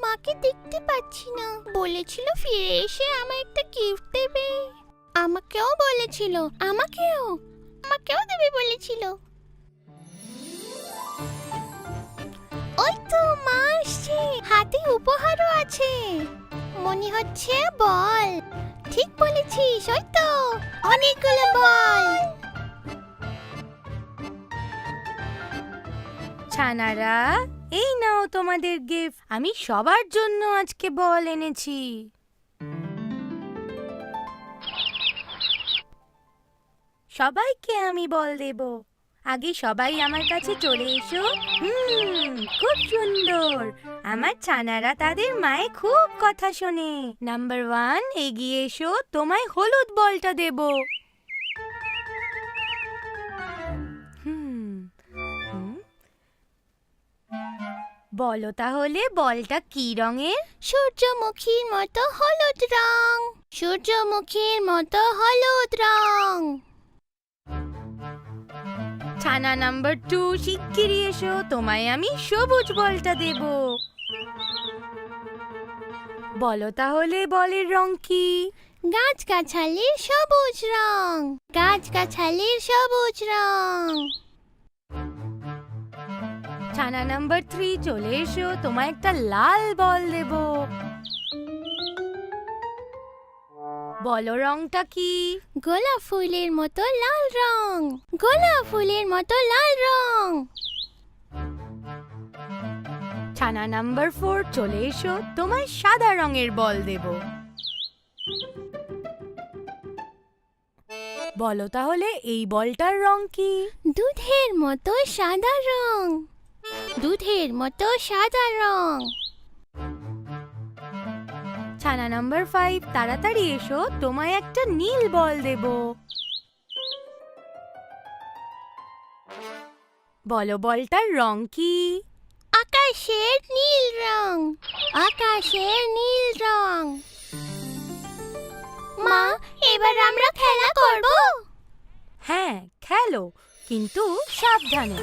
মাকে দেখতে পাচ্ছি না। বলেছিল ফিরে এসে আমায় একটা গিফট দেবে। আমাকেও বলেছিল, আমাকেও দেবে বলেছিল। ওই তো মা আসছে, হাতে উপহারও আছে। মনে হচ্ছে বল। ঠিক বলেছিস, ওই তো অনেকগুলো বল। ছানারা, এই নাও তোমাদের গিফট। আমি সবার জন্য আজকে বল এনেছি। সবাইকে আমি বল দেব। আগে সবাই আমার কাছে চলে এসো। খুব সুন্দর। আমার ছানারা তাদের মায়ে খুব কথা শোনে। নাম্বার 1, এগিয়ে এসো, তোমায় হলুদ বলটা দেব। বলো তাহলে বলটা কি রঙের? সূর্যমুখীর মতো হলুদ রং। সূর্যমুখীর মতো হলুদ রং। ছানা নাম্বার 2, শিগগিরই এসো, তোমায় আমি সবুজ বলটা দেব। বলো তাহলে বলের রং কি? গাছগাছালির সবুজ রং। গাছগাছালির সবুজ রং। ছানা নাম্বার 3, চলে এসো, তোমায় একটা লাল বল দেব। বলো রংটা কি? গোলাপ ফুলের মতো লাল রং। গোলাপ ফুলের মতো লাল রং। ছানা নাম্বার 4, চলে এসো, তোমায় সাদা রঙের বল দেব। বলো তাহলে এই বলটার রং কি? দুধের মতো সাদা রং। দুধের মতো সাদা রং। ছানা নাম্বার 5, তাড়াতাড়ি এসো, তোমায় একটা নীল বল দেব। বলো বলটার রং কি? আকাশের নীল রং। আকাশের নীল রং। মা, এবার আমরা খেলা করব? হ্যাঁ, খেলো, কিন্তু সাবধানে।